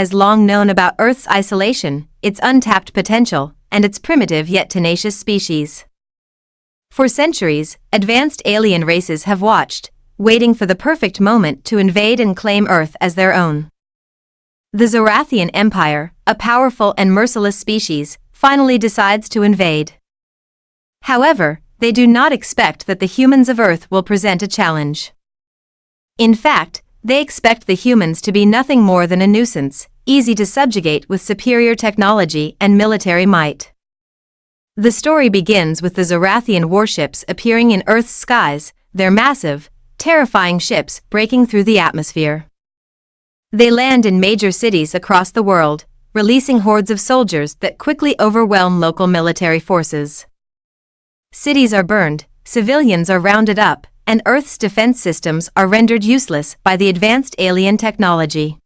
has long known about Earth's isolation, its untapped potential, and its primitive yet tenacious species. For centuries, advanced alien races have watched, waiting for the perfect moment to invade and claim Earth as their own. The Zorathian Empire, a powerful and merciless species, finally decides to invade. However, they do not expect that the humans of Earth will present a challenge. In fact, they expect the humans to be nothing more than a nuisance, easy to subjugate with superior technology and military might. The story begins with the Zorathian warships appearing in Earth's skies, their massive, terrifying ships breaking through the atmosphere. They land in major cities across the world, releasing hordes of soldiers that quickly overwhelm local military forces. Cities are burned, civilians are rounded up, and Earth's defense systems are rendered useless by the advanced alien technology.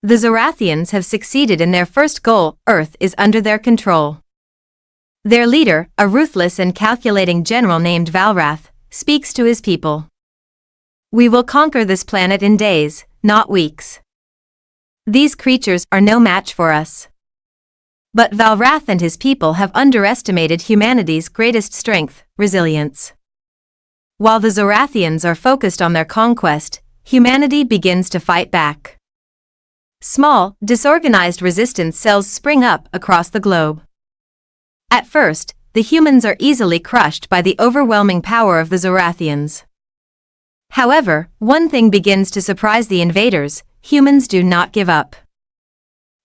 The Zorathians have succeeded in their first goal. Earth is under their control. Their leader, a ruthless and calculating general named Valrath, speaks to his people. "We will conquer this planet in days, not weeks. These creatures are no match for us." But Valrath and his people have underestimated humanity's greatest strength, resilience. While the Zorathians are focused on their conquest, humanity begins to fight back. Small, disorganized resistance cells spring up across the globe. At first, the humans are easily crushed by the overwhelming power of the Zorathians. However, one thing begins to surprise the invaders: humans do not give up.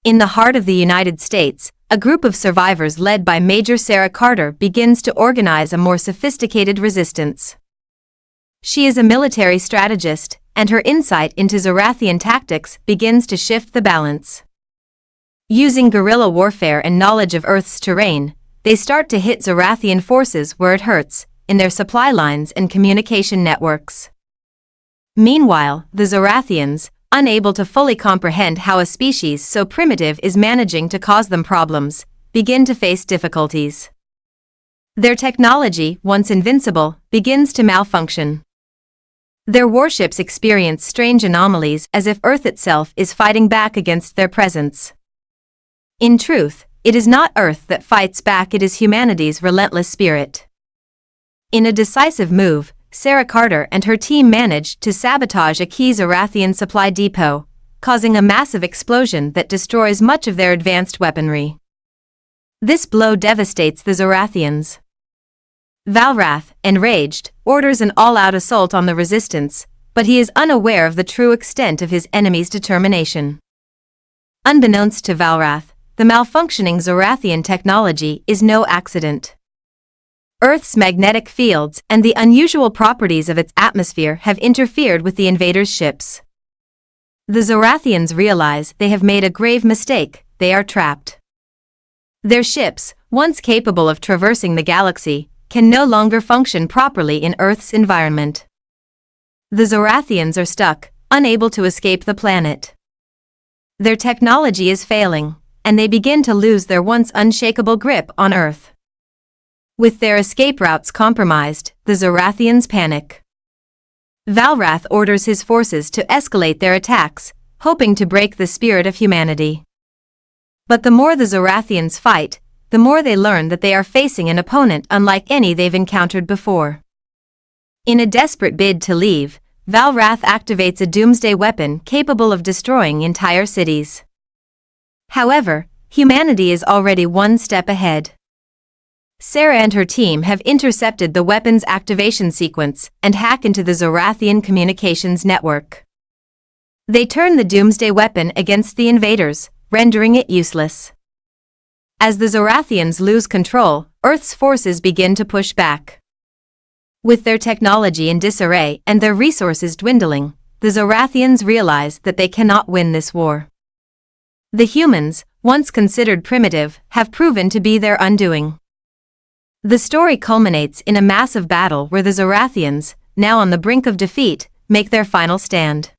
In the heart of the United States, a group of survivors led by Major Sarah Carter begins to organize a more sophisticated resistance. She is a military strategist, and her insight into Zorathian tactics begins to shift the balance. Using guerrilla warfare and knowledge of Earth's terrain, they start to hit Zorathian forces where it hurts, in their supply lines and communication networks. Meanwhile, the Zorathians, unable to fully comprehend how a species so primitive is managing to cause them problems, begin to face difficulties. Their technology, once invincible, begins to malfunction. Their warships experience strange anomalies as if Earth itself is fighting back against their presence. In truth, it is not Earth that fights back, it is humanity's relentless spirit. In a decisive move, Sarah Carter and her team managed to sabotage a key Zorathian supply depot, causing a massive explosion that destroys much of their advanced weaponry. This blow devastates the Zorathians. Valrath, enraged, orders an all-out assault on the resistance, but he is unaware of the true extent of his enemy's determination. Unbeknownst to Valrath, the malfunctioning Zorathian technology is no accident. Earth's magnetic fields and the unusual properties of its atmosphere have interfered with the invaders' ships. The Zorathians realize they have made a grave mistake: they are trapped. Their ships, once capable of traversing the galaxy, can no longer function properly in Earth's environment. The Zorathians are stuck, unable to escape the planet. Their technology is failing, and they begin to lose their once unshakable grip on Earth. With their escape routes compromised, the Zorathians panic. Valrath orders his forces to escalate their attacks, hoping to break the spirit of humanity. But the more the Zorathians fight, the more they learn that they are facing an opponent unlike any they've encountered before. In a desperate bid to leave, Valrath activates a doomsday weapon capable of destroying entire cities. However, humanity is already one step ahead. Sarah and her team have intercepted the weapon's activation sequence and hack into the Zorathian communications network. They turn the doomsday weapon against the invaders, rendering it useless. As the Zorathians lose control, Earth's forces begin to push back. With their technology in disarray and their resources dwindling, the Zorathians realize that they cannot win this war. The humans, once considered primitive, have proven to be their undoing. The story culminates in a massive battle where the Zorathians, now on the brink of defeat, make their final stand.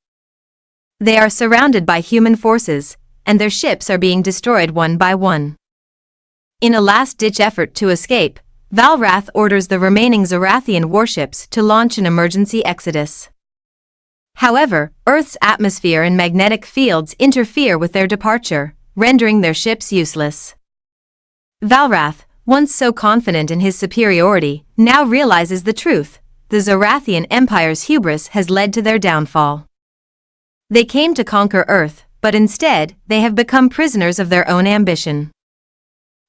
They are surrounded by human forces, and their ships are being destroyed one by one. In a last-ditch effort to escape, Valrath orders the remaining Zorathian warships to launch an emergency exodus. However, Earth's atmosphere and magnetic fields interfere with their departure, rendering their ships useless. Valrath, once so confident in his superiority, now realizes the truth. The Zorathian Empire's hubris has led to their downfall. They came to conquer Earth, but instead, they have become prisoners of their own ambition.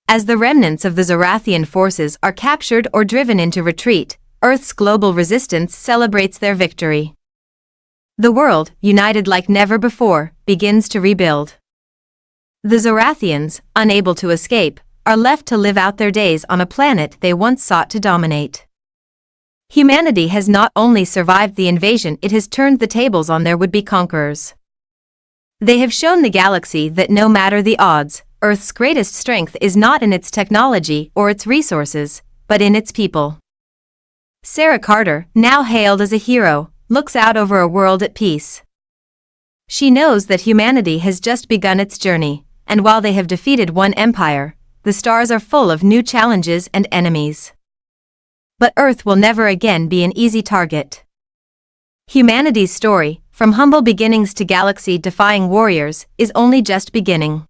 As the remnants of the Zorathian forces are captured or driven into retreat, Earth's global resistance celebrates their victory. The world, united like never before, begins to rebuild. The Zorathians, unable to escape, are left to live out their days on a planet they once sought to dominate. Humanity has not only survived the invasion, it has turned the tables on their would-be conquerors. They have shown the galaxy that no matter the odds, Earth's greatest strength is not in its technology or its resources, but in its people. Sarah Carter, now hailed as a hero, looks out over a world at peace. She knows that humanity has just begun its journey, and while they have defeated one empire, the stars are full of new challenges and enemies. But Earth will never again be an easy target. Humanity's story, from humble beginnings to galaxy-defying warriors, is only just beginning.